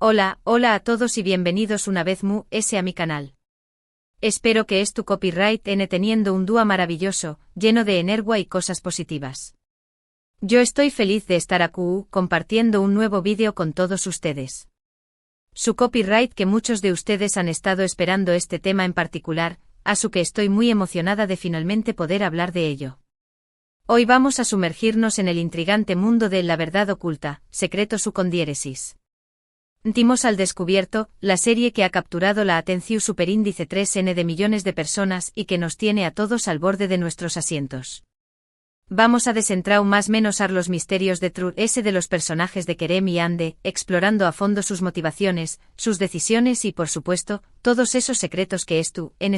Hola a todos y bienvenidos una vez a mi canal. Espero que tu copyright teniendo un día maravilloso, lleno de energía y cosas positivas. Yo estoy feliz de estar aquí compartiendo un nuevo vídeo con todos ustedes. Su copyright que muchos de ustedes han estado esperando este tema en particular, así que estoy muy emocionada de finalmente poder hablar de ello. Hoy vamos a sumergirnos en el intrigante mundo de La verdad oculta, secreto su con diéresis. Timos al descubierto, la serie que ha capturado la atención superíndice 3N de millones de personas y que nos tiene a todos al borde de nuestros asientos. Vamos a desentrar más menos los misterios de de los personajes de Kerem y Ande, explorando a fondo sus motivaciones, sus decisiones y por supuesto, todos esos secretos que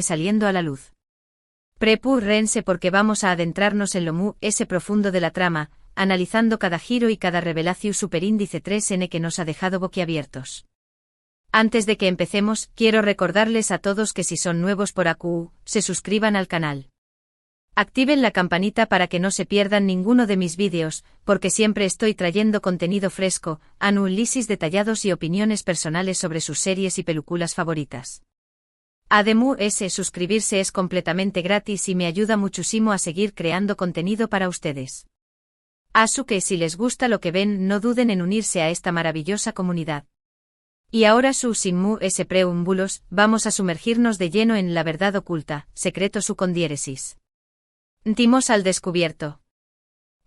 saliendo a la luz. Prepúrense porque vamos a adentrarnos en lo profundo de la trama, analizando cada giro y cada revelación superíndice 3N que nos ha dejado boquiabiertos. Antes de que empecemos, quiero recordarles a todos que si son nuevos por aquí, se suscriban al canal. Activen la campanita para que no se pierdan ninguno de mis vídeos, porque siempre estoy trayendo contenido fresco, análisis detallados y opiniones personales sobre sus series y películas favoritas. Además, suscribirse es completamente gratis y me ayuda muchísimo a seguir creando contenido para ustedes. Así que si les gusta lo que ven, no duden en unirse a esta maravillosa comunidad. Y ahora sin preámbulos, vamos a sumergirnos de lleno en La verdad oculta, secreto su con diéresis. Timos al descubierto.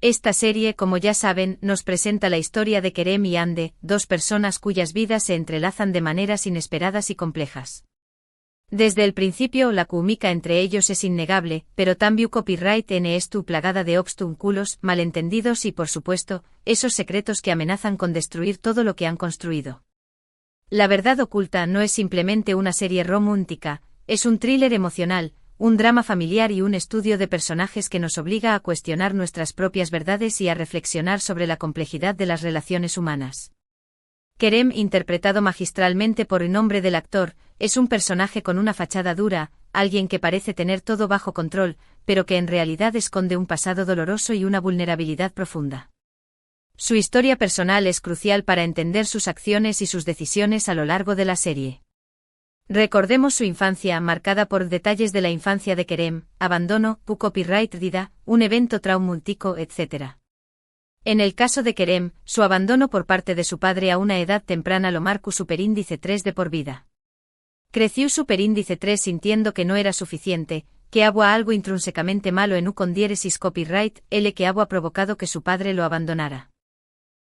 Esta serie, como ya saben, nos presenta la historia de Kerem y Ande, dos personas cuyas vidas se entrelazan de maneras inesperadas y complejas. Desde el principio la química entre ellos es innegable, pero también copyright plagada de obstáculos, malentendidos y por supuesto, esos secretos que amenazan con destruir todo lo que han construido. La verdad oculta no es simplemente una serie romántica, es un thriller emocional, un drama familiar y un estudio de personajes que nos obliga a cuestionar nuestras propias verdades y a reflexionar sobre la complejidad de las relaciones humanas. Kerem, interpretado magistralmente por el nombre del actor, es un personaje con una fachada dura, alguien que parece tener todo bajo control, pero que en realidad esconde un pasado doloroso y una vulnerabilidad profunda. Su historia personal es crucial para entender sus acciones y sus decisiones a lo largo de la serie. Recordemos su infancia marcada por detalles de la infancia de Kerem, abandono, copyright vida, un evento traumático, etc. En el caso de Kerem, su abandono por parte de su padre a una edad temprana lo marcó superíndice 3 de por vida. Creció superíndice 3 sintiendo que no era suficiente, que había algo intrínsecamente malo en con diéresis copyright, que había provocado que su padre lo abandonara.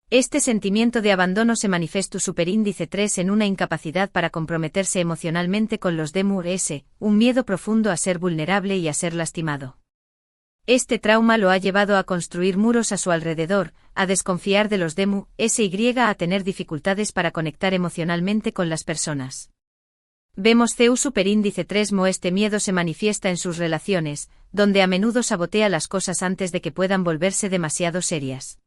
Este sentimiento de abandono se manifestó superíndice 3 en una incapacidad para comprometerse emocionalmente con los demás, un miedo profundo a ser vulnerable y a ser lastimado. Este trauma lo ha llevado a construir muros a su alrededor, a desconfiar de los demás y a tener dificultades para conectar emocionalmente con las personas. Vemos superíndice 3 este miedo se manifiesta en sus relaciones, donde a menudo sabotea las cosas antes de que puedan volverse demasiado serias.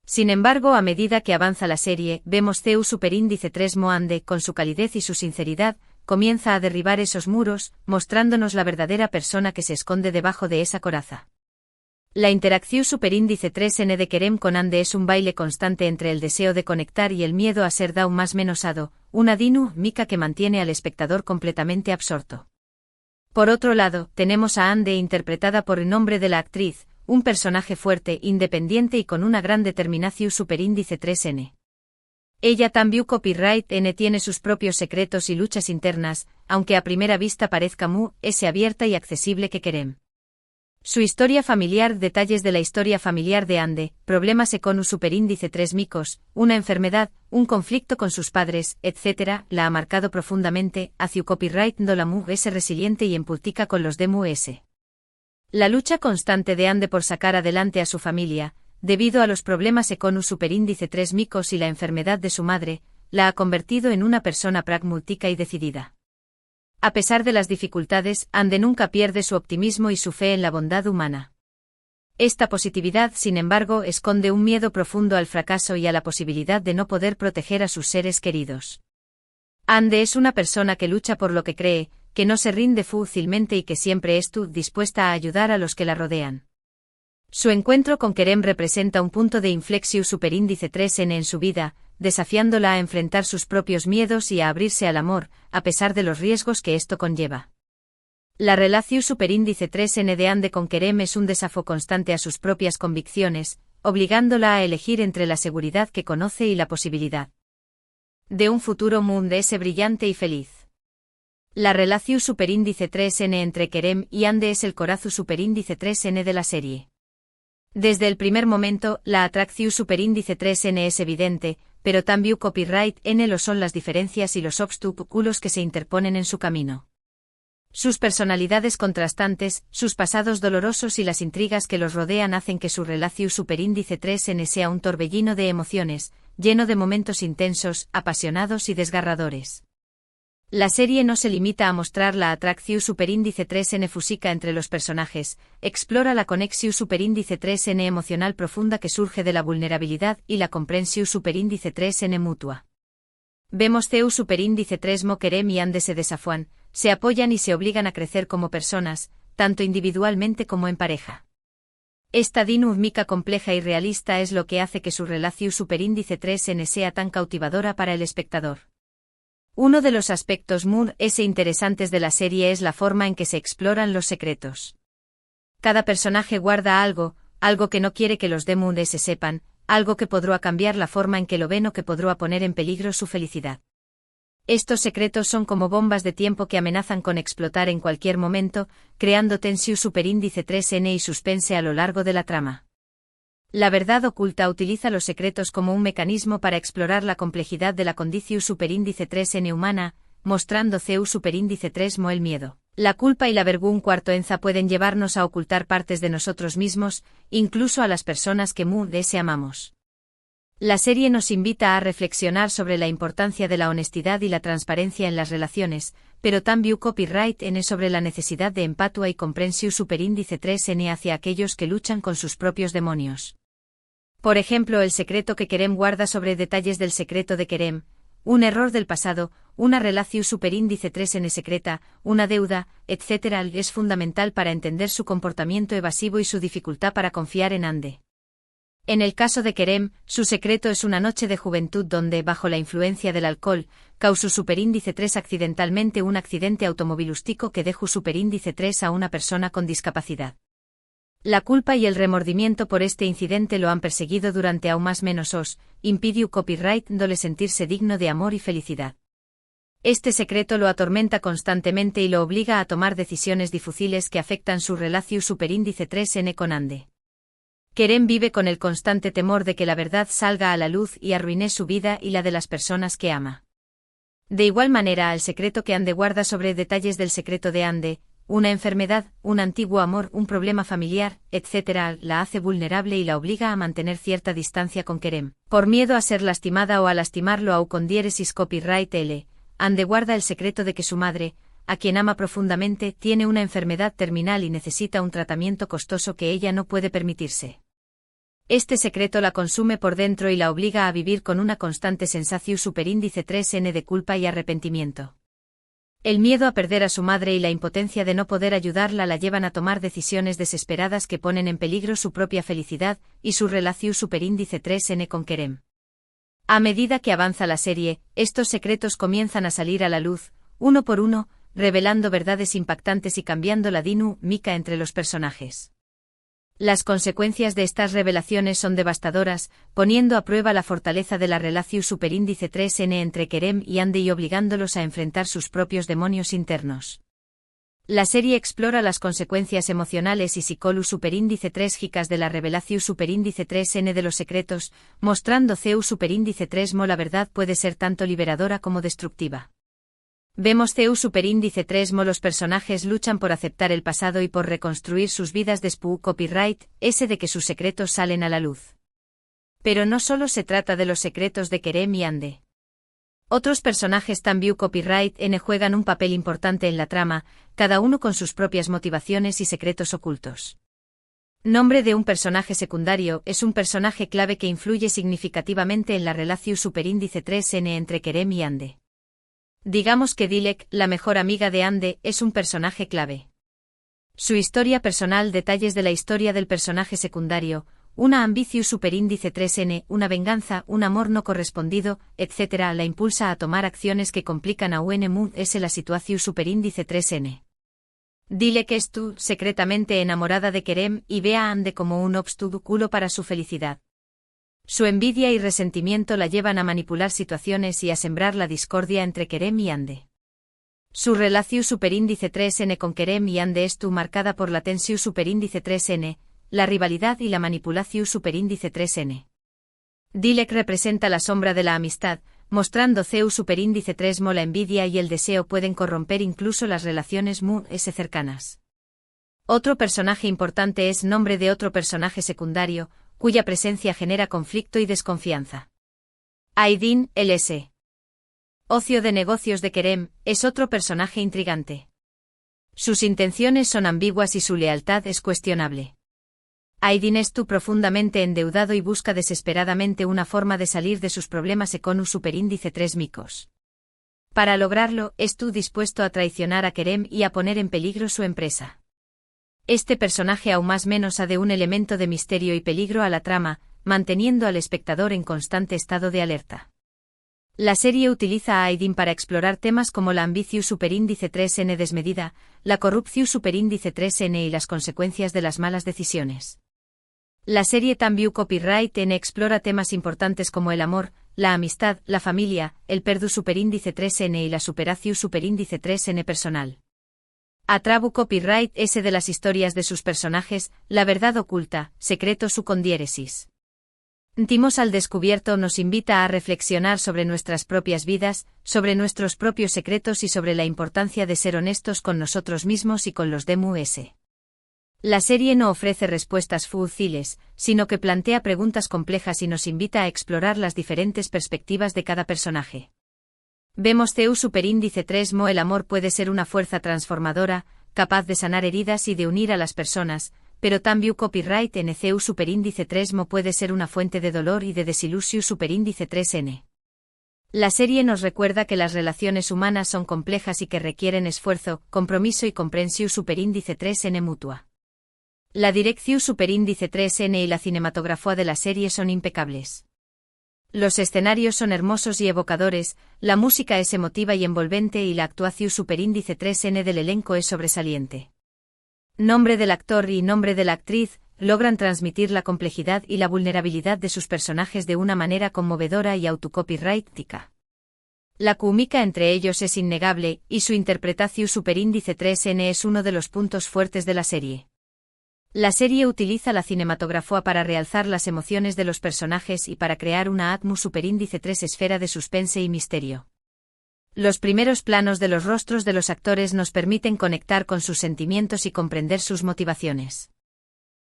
Sin embargo, a medida que avanza la serie, vemos superíndice 3 Ande, con su calidez y su sinceridad, comienza a derribar esos muros, mostrándonos la verdadera persona que se esconde debajo de esa coraza. La interacción superíndice 3N de Kerem con Ande es un baile constante entre el deseo de conectar y el miedo a ser dado más menosado, una dinámica que mantiene al espectador completamente absorto. Por otro lado, tenemos a Ande interpretada por el nombre de la actriz, un personaje fuerte, independiente y con una gran determinación superíndice 3N. Ella también copyright tiene sus propios secretos y luchas internas, aunque a primera vista parezca abierta y accesible que Kerem. Su historia familiar, detalles de la historia familiar de Ande, problemas con superíndice 3 micos, una enfermedad, un conflicto con sus padres, etc., la ha marcado profundamente, hacia copyright no la resiliente y empática con los demás. La lucha constante de Ande por sacar adelante a su familia, debido a los problemas con superíndice 3 micos y la enfermedad de su madre, la ha convertido en una persona pragmática y decidida. A pesar de las dificultades, Ande nunca pierde su optimismo y su fe en la bondad humana. Esta positividad, sin embargo, esconde un miedo profundo al fracaso y a la posibilidad de no poder proteger a sus seres queridos. Ande es una persona que lucha por lo que cree, que no se rinde fácilmente y que siempre está dispuesta a ayudar a los que la rodean. Su encuentro con Kerem representa un punto de inflexión superíndice 3N en su vida, desafiándola a enfrentar sus propios miedos y a abrirse al amor, a pesar de los riesgos que esto conlleva. La relación superíndice 3N de Ande con Kerem es un desafío constante a sus propias convicciones, obligándola a elegir entre la seguridad que conoce y la posibilidad de un futuro mundo brillante y feliz. La relación superíndice 3N entre Kerem y Ande es el corazón superíndice 3N de la serie. Desde el primer momento, la atracción superíndice 3N es evidente, pero también copyright N lo son las diferencias y los obstáculos que se interponen en su camino. Sus personalidades contrastantes, sus pasados dolorosos y las intrigas que los rodean hacen que su relación superíndice 3N sea un torbellino de emociones, lleno de momentos intensos, apasionados y desgarradores. La serie no se limita a mostrar la atracción superíndice 3N física entre los personajes, explora la conexión superíndice 3N emocional profunda que surge de la vulnerabilidad y la comprensión superíndice 3N mutua. Vemos CEU superíndice 3 Mo Kerem y Ande se desafían, se apoyan y se obligan a crecer como personas, tanto individualmente como en pareja. Esta dinámica compleja y realista es lo que hace que su relación superíndice 3N sea tan cautivadora para el espectador. Uno de los aspectos muy interesantes de la serie es la forma en que se exploran los secretos. Cada personaje guarda algo que no quiere que los demás se sepan, algo que podrá cambiar la forma en que lo ven o que podrá poner en peligro su felicidad. Estos secretos son como bombas de tiempo que amenazan con explotar en cualquier momento, creando tensión superíndice 3N y suspense a lo largo de la trama. La verdad oculta utiliza los secretos como un mecanismo para explorar la complejidad de la condición superíndice 3N humana, mostrando CEU superíndice 3 Mo el miedo. La culpa y la vergüenza pueden llevarnos a ocultar partes de nosotros mismos, incluso a las personas que amamos. La serie nos invita a reflexionar sobre la importancia de la honestidad y la transparencia en las relaciones, pero también copyright N sobre la necesidad de empatía y comprensión superíndice 3N hacia aquellos que luchan con sus propios demonios. Por ejemplo, el secreto que Kerem guarda sobre detalles del secreto de Kerem, un error del pasado, una relación superíndice 3N secreta, una deuda, etc. es fundamental para entender su comportamiento evasivo y su dificultad para confiar en Ande. En el caso de Kerem, su secreto es una noche de juventud donde, bajo la influencia del alcohol, causó superíndice 3 accidentalmente un accidente automovilístico que dejó superíndice 3 a una persona con discapacidad. La culpa y el remordimiento por este incidente lo han perseguido durante aún más menos impidió copyright dole sentirse digno de amor y felicidad. Este secreto lo atormenta constantemente y lo obliga a tomar decisiones difíciles que afectan su relación superíndice 3N con Ande. Kerem vive con el constante temor de que la verdad salga a la luz y arruine su vida y la de las personas que ama. De igual manera, el secreto que Ande guarda sobre detalles del secreto de Ande, una enfermedad, un antiguo amor, un problema familiar, etc., la hace vulnerable y la obliga a mantener cierta distancia con Kerem, por miedo a ser lastimada o a lastimarlo au con diéresis copyright L. Ande guarda el secreto de que su madre, a quien ama profundamente, tiene una enfermedad terminal y necesita un tratamiento costoso que ella no puede permitirse. Este secreto la consume por dentro y la obliga a vivir con una constante sensación superíndice 3N de culpa y arrepentimiento. El miedo a perder a su madre y la impotencia de no poder ayudarla la llevan a tomar decisiones desesperadas que ponen en peligro su propia felicidad y su relación superíndice 3N con Kerem. A medida que avanza la serie, estos secretos comienzan a salir a la luz, uno por uno, revelando verdades impactantes y cambiando la dinámica entre los personajes. Las consecuencias de estas revelaciones son devastadoras, poniendo a prueba la fortaleza de la relación superíndice 3N entre Kerem y Ande y obligándolos a enfrentar sus propios demonios internos. La serie explora las consecuencias emocionales y psicológicas superíndice 3 gicas de la revelación superíndice 3N de los secretos, mostrando CEU superíndice 3 Mo la verdad puede ser tanto liberadora como destructiva. Vemos CEU superíndice 3 Mo los personajes luchan por aceptar el pasado y por reconstruir sus vidas después copyright S de que sus secretos salen a la luz. Pero no solo se trata de los secretos de Kerem y Ande. Otros personajes también copyright N juegan un papel importante en la trama, cada uno con sus propias motivaciones y secretos ocultos. Nombre de un personaje secundario es un personaje clave que influye significativamente en la relación superíndice 3N entre Kerem y Ande. Digamos que Dilek, la mejor amiga de Ande, es un personaje clave. Su historia personal, detalles de la historia del personaje secundario, una ambicius superíndice 3n, una venganza, un amor no correspondido, etc. la impulsa a tomar acciones que complican a un s la situación superíndice 3n. Dile que tú, secretamente enamorada de Kerem, y ve a Ande como un obstáculo para su felicidad. Su envidia y resentimiento la llevan a manipular situaciones y a sembrar la discordia entre Kerem y Ande. Su relación superíndice 3n con Kerem y Ande es marcada por la tensión superíndice 3n, la rivalidad y la manipulación superíndice 3n. Dile que representa la sombra de la amistad, mostrando CEU superíndice 3 mo la envidia y el deseo pueden corromper incluso las relaciones s cercanas. Otro personaje importante es nombre de otro personaje secundario, cuya presencia genera conflicto y desconfianza. Aydin, el ocio de negocios de Kerem, es otro personaje intrigante. Sus intenciones son ambiguas y su lealtad es cuestionable. Aydin es profundamente endeudado y busca desesperadamente una forma de salir de sus problemas econus superíndice 3 micos. Para lograrlo, es dispuesto a traicionar a Kerem y a poner en peligro su empresa. Este personaje aún más menos ha de un elemento de misterio y peligro a la trama, manteniendo al espectador en constante estado de alerta. La serie utiliza a Aydin para explorar temas como la ambicius superíndice 3n desmedida, la corrupción superíndice 3n y las consecuencias de las malas decisiones. La serie también Copyright N explora temas importantes como el amor, la amistad, la familia, el perdu superíndice 3n y la superación superíndice 3n personal. Atrabu Copyright S de las historias de sus personajes, la verdad oculta, secreto su con diéresis. Timos al descubierto nos invita a reflexionar sobre nuestras propias vidas, sobre nuestros propios secretos y sobre la importancia de ser honestos con nosotros mismos y con los DMUS. La serie no ofrece respuestas fáciles, sino que plantea preguntas complejas y nos invita a explorar las diferentes perspectivas de cada personaje. Vemos CEU superíndice 3 mo el amor puede ser una fuerza transformadora, capaz de sanar heridas y de unir a las personas, pero también Copyright N CEU superíndice 3 mo puede ser una fuente de dolor y de desilusión superíndice 3n. La serie nos recuerda que las relaciones humanas son complejas y que requieren esfuerzo, compromiso y comprensión superíndice 3n mutua. La dirección superíndice 3n y la cinematografía de la serie son impecables. Los escenarios son hermosos y evocadores, la música es emotiva y envolvente y la actuación superíndice 3n del elenco es sobresaliente. Nombre del actor y nombre de la actriz logran transmitir la complejidad y la vulnerabilidad de sus personajes de una manera conmovedora y autocopyrightica. La química entre ellos es innegable, y su interpretación superíndice 3n es uno de los puntos fuertes de la serie. La serie utiliza la cinematografía para realzar las emociones de los personajes y para crear una atmósfera superíndice 3 esfera de suspense y misterio. Los primeros planos de los rostros de los actores nos permiten conectar con sus sentimientos y comprender sus motivaciones.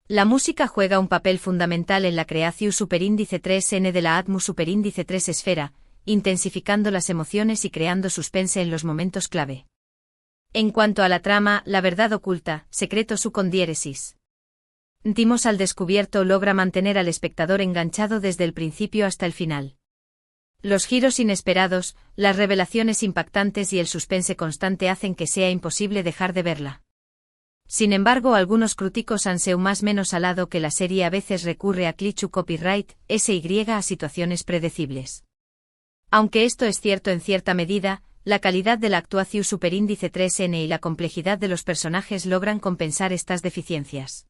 La música juega un papel fundamental en la creación superíndice 3n de la atmósfera superíndice 3 esfera, intensificando las emociones y creando suspense en los momentos clave. En cuanto a la trama, la verdad oculta, secreto su con diéresis. Timos al descubierto logra mantener al espectador enganchado desde el principio hasta el final. Los giros inesperados, las revelaciones impactantes y el suspense constante hacen que sea imposible dejar de verla. Sin embargo, algunos críticos han sido más menos alado que la serie a veces recurre a cliché copyright, SY a situaciones predecibles. Aunque esto es cierto en cierta medida, la calidad de la actuación superíndice 3n y la complejidad de los personajes logran compensar estas deficiencias.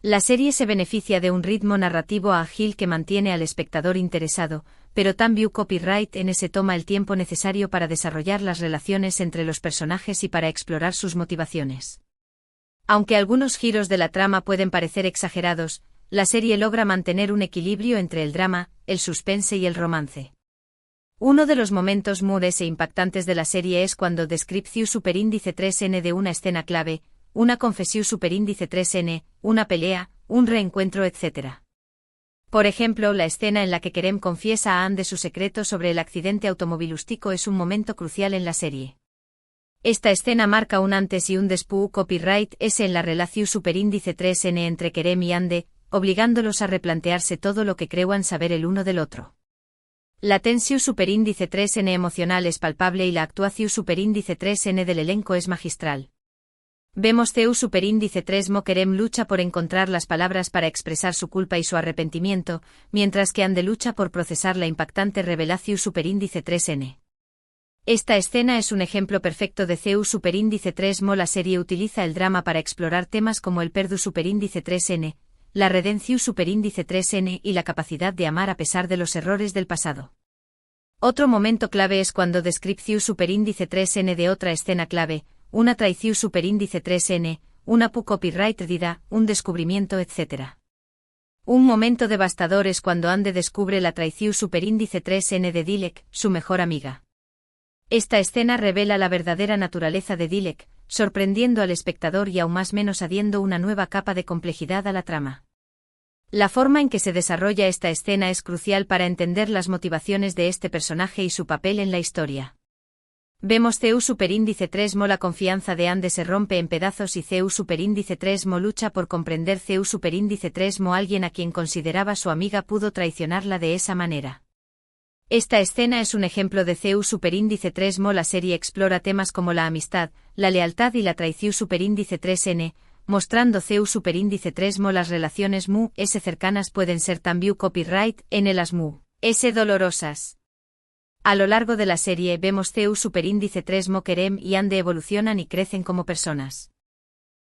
La serie se beneficia de un ritmo narrativo ágil que mantiene al espectador interesado, pero también Copyright N se toma el tiempo necesario para desarrollar las relaciones entre los personajes y para explorar sus motivaciones. Aunque algunos giros de la trama pueden parecer exagerados, la serie logra mantener un equilibrio entre el drama, el suspense y el romance. Uno de los momentos mures e impactantes de la serie es cuando descripción superíndice 3n de una escena clave, una confesión superíndice 3n, una pelea, un reencuentro etc. Por ejemplo, la escena en la que Kerem confiesa a Ande su secreto sobre el accidente automovilístico es un momento crucial en la serie. Esta escena marca un antes y un después Copyright S en la relación superíndice 3n entre Kerem y Ande, obligándolos a replantearse todo lo que creían saber el uno del otro. La tensión superíndice 3n emocional es palpable y la actuación superíndice 3n del elenco es magistral. Vemos CEU superíndice 3 Mo Kerem lucha por encontrar las palabras para expresar su culpa y su arrepentimiento, mientras que Ande lucha por procesar la impactante revelación superíndice 3N. Esta escena es un ejemplo perfecto de CEU superíndice 3 Mo. La serie utiliza el drama para explorar temas como el perdu superíndice 3N, la redención superíndice 3N y la capacidad de amar a pesar de los errores del pasado. Otro momento clave es cuando descripción superíndice 3N de otra escena clave, una traición superíndice 3N, una pu copyright dida, un descubrimiento etc. Un momento devastador es cuando Ande descubre la traición superíndice 3N de Dilek, su mejor amiga. Esta escena revela la verdadera naturaleza de Dilek, sorprendiendo al espectador y aún más menos añadiendo una nueva capa de complejidad a la trama. La forma en que se desarrolla esta escena es crucial para entender las motivaciones de este personaje y su papel en la historia. Vemos CEU superíndice 3 Mo. La confianza de Ande se rompe en pedazos y CEU superíndice 3 Mo lucha por comprender CEU superíndice 3 Mo. Alguien a quien consideraba su amiga pudo traicionarla de esa manera. Esta escena es un ejemplo de CEU superíndice 3 Mo. La serie explora temas como la amistad, la lealtad y la traición superíndice 3N, mostrando CEU superíndice 3 Mo. Las relaciones mu-s cercanas pueden ser también copyright en las mu-s dolorosas. A lo largo de la serie vemos CEU superíndice 3 Mo. Kerem y Ande evolucionan y crecen como personas.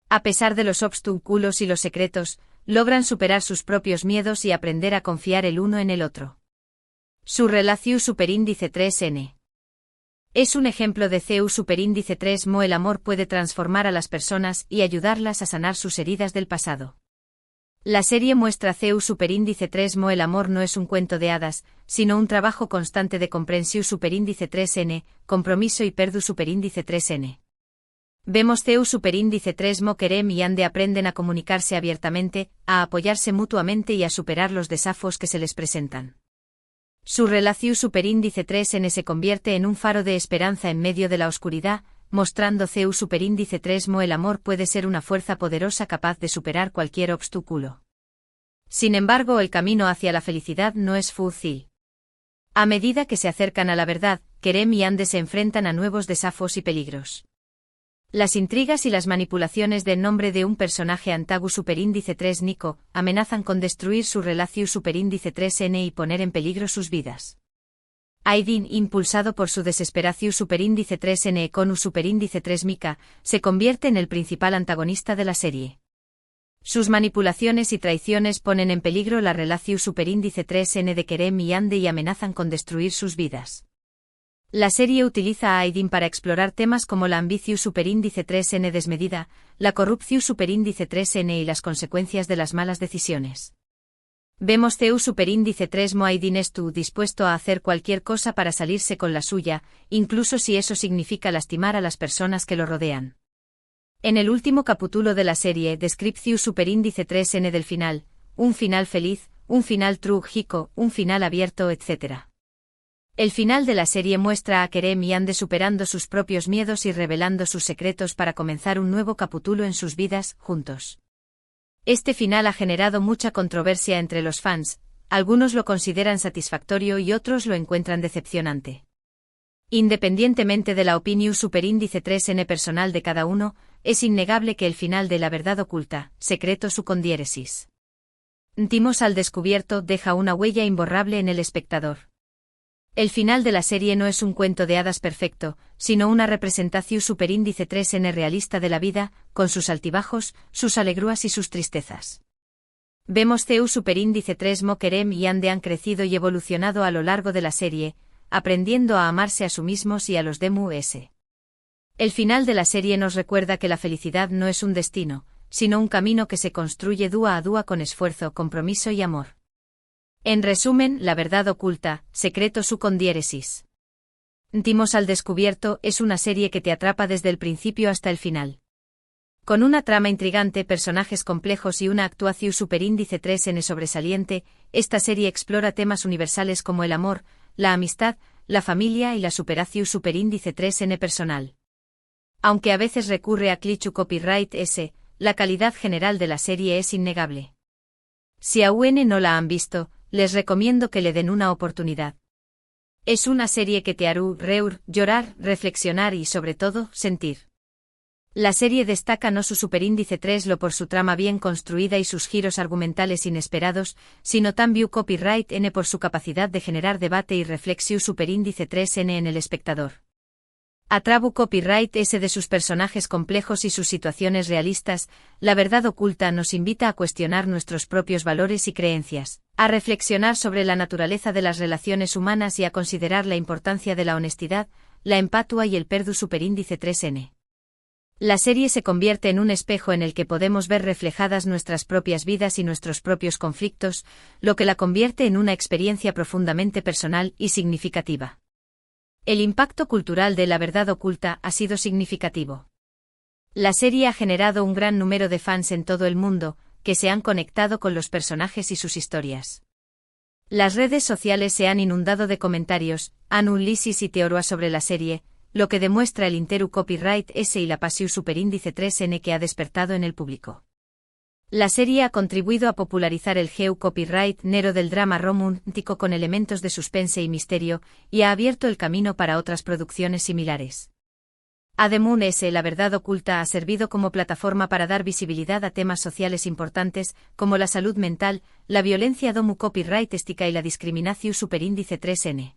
A pesar de los obstáculos y los secretos, logran superar sus propios miedos y aprender a confiar el uno en el otro. Su relación superíndice 3N es un ejemplo de CEU superíndice 3 Mo. El amor puede transformar a las personas y ayudarlas a sanar sus heridas del pasado. La serie muestra CEU superíndice 3 Mo. El amor no es un cuento de hadas, sino un trabajo constante de comprensión superíndice 3N, compromiso y perdu superíndice 3N. Vemos CEU superíndice 3 Mo. Kerem y Ande aprenden a comunicarse abiertamente, a apoyarse mutuamente y a superar los desafíos que se les presentan. Su relación superíndice 3N se convierte en un faro de esperanza en medio de la oscuridad, mostrando CEU superíndice 3 Mo. El amor puede ser una fuerza poderosa capaz de superar cualquier obstáculo. Sin embargo, el camino hacia la felicidad no es fácil. A medida que se acercan a la verdad, Kerem y Ande se enfrentan a nuevos desafíos y peligros. Las intrigas y las manipulaciones del nombre de un personaje antagu superíndice 3 Nico amenazan con destruir su relación superíndice 3N y poner en peligro sus vidas. Aydin, impulsado por su desesperación superíndice 3N con un superíndice 3 Mika, se convierte en el principal antagonista de la serie. Sus manipulaciones y traiciones ponen en peligro la relación superíndice 3N de Kerem y Ande y amenazan con destruir sus vidas. La serie utiliza a Aydin para explorar temas como la ambición superíndice 3N desmedida, la corrupción superíndice 3N y las consecuencias de las malas decisiones. Vemos CEU superíndice 3 Mo. Aydin estuvo dispuesto a hacer cualquier cosa para salirse con la suya, incluso si eso significa lastimar a las personas que lo rodean. En el último capítulo de la serie descripción superíndice 3N del final, un final feliz, un final trágico, un final abierto etc. El final de la serie muestra a Kerem y Ande superando sus propios miedos y revelando sus secretos para comenzar un nuevo capítulo en sus vidas, juntos. Este final ha generado mucha controversia entre los fans, algunos lo consideran satisfactorio y otros lo encuentran decepcionante. Independientemente de la opinión superíndice 3N personal de cada uno, es innegable que el final de La verdad oculta, secreto su con diéresis. Timos al descubierto deja una huella imborrable en el espectador. El final de la serie no es un cuento de hadas perfecto, sino una representación superíndice 3N realista de la vida, con sus altibajos, sus alegrías y sus tristezas. Vemos CEU superíndice 3 Mo. Kerem y Ande han crecido y evolucionado a lo largo de la serie, aprendiendo a amarse a sí mismos y a los de mu-s. El final de la serie nos recuerda que la felicidad no es un destino, sino un camino que se construye dúa a dúa con esfuerzo, compromiso y amor. En resumen, La verdad oculta, secreto su con diéresis. Timos al descubierto es una serie que te atrapa desde el principio hasta el final. Con una trama intrigante, personajes complejos y una actuación superíndice 3N sobresaliente, esta serie explora temas universales como el amor, la amistad, la familia y la superación superíndice 3N personal. Aunque a veces recurre a cliché copyright S, la calidad general de la serie es innegable. Si aún no la han visto, les recomiendo que le den una oportunidad. Es una serie que te hará reír, llorar, reflexionar y sobre todo, sentir. La serie destaca no su superíndice 3 lo por su trama bien construida y sus giros argumentales inesperados, sino también copyright N por su capacidad de generar debate y reflexión superíndice 3N en el espectador. Atrabu copyright S de sus personajes complejos y sus situaciones realistas, la verdad oculta nos invita a cuestionar nuestros propios valores y creencias, a reflexionar sobre la naturaleza de las relaciones humanas y a considerar la importancia de la honestidad, la empatua y el perdu superíndice 3N. La serie se convierte en un espejo en el que podemos ver reflejadas nuestras propias vidas y nuestros propios conflictos, lo que la convierte en una experiencia profundamente personal y significativa. El impacto cultural de La verdad oculta ha sido significativo. La serie ha generado un gran número de fans en todo el mundo, que se han conectado con los personajes y sus historias. Las redes sociales se han inundado de comentarios, análisis y teorías sobre la serie, lo que demuestra el interu copyright S y la pasión superíndice 3N que ha despertado en el público. La serie ha contribuido a popularizar el geu copyright nero del drama romántico con elementos de suspense y misterio, y ha abierto el camino para otras producciones similares. Además S, La verdad oculta ha servido como plataforma para dar visibilidad a temas sociales importantes, como la salud mental, la violencia domu copyright estica y la discriminación superíndice 3N.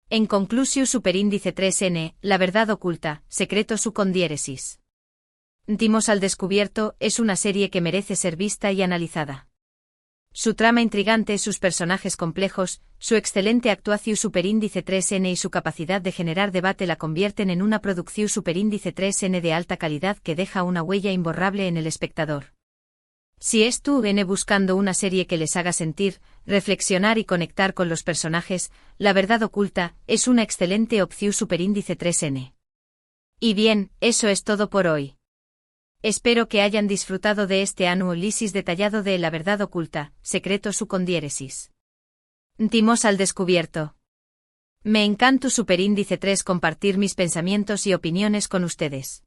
En conclusión superíndice 3N, La verdad oculta, secreto su con diéresis. Timos al descubierto es una serie que merece ser vista y analizada. Su trama intrigante, sus personajes complejos, su excelente actuación superíndice 3N y su capacidad de generar debate la convierten en una producción superíndice 3N de alta calidad que deja una huella imborrable en el espectador. Si estuvieron buscando una serie que les haga sentir, reflexionar y conectar con los personajes, La verdad oculta es una excelente opción superíndice 3N. Y bien, eso es todo por hoy. Espero que hayan disfrutado de este análisis detallado de La verdad oculta, secreto su con diéresis. Timos al descubierto. Me encanta superíndice 3 compartir mis pensamientos y opiniones con ustedes.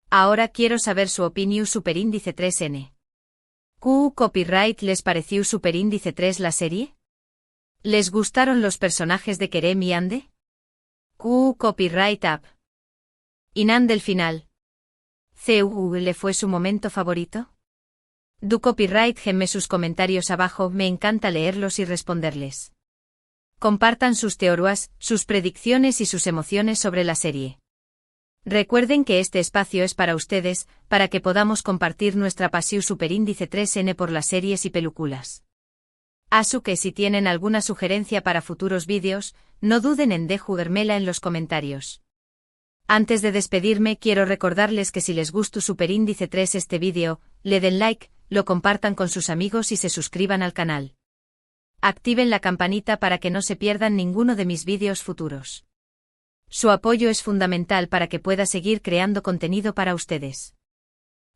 Ahora quiero saber su opinión superíndice 3N. ¿Q copyright les pareció superíndice 3 la serie? ¿Les gustaron los personajes de Kerem y Ande? ¿Q copyright up? ¿Inan del final? ¿le fue su momento favorito? Du copyright gemme sus comentarios abajo, me encanta leerlos y responderles. Compartan sus teorías, sus predicciones y sus emociones sobre la serie. Recuerden que este espacio es para ustedes, para que podamos compartir nuestra pasión superíndice 3N por las series y películas. Así que si tienen alguna sugerencia para futuros vídeos, no duden en dejármela en los comentarios. Antes de despedirme quiero recordarles que si les gustó superíndice 3 este vídeo, le den like, lo compartan con sus amigos y se suscriban al canal. Activen la campanita para que no se pierdan ninguno de mis vídeos futuros. Su apoyo es fundamental para que pueda seguir creando contenido para ustedes.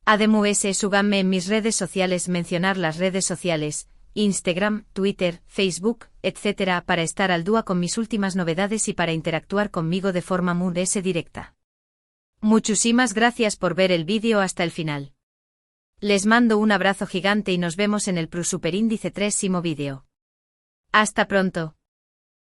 Además, síganme en mis redes sociales, mencionar las redes sociales, Instagram, Twitter, Facebook, etc. para estar al día con mis últimas novedades y para interactuar conmigo de forma muy directa. Muchísimas gracias por ver el vídeo hasta el final. Les mando un abrazo gigante y nos vemos en el superíndice 3 vídeo. Hasta pronto.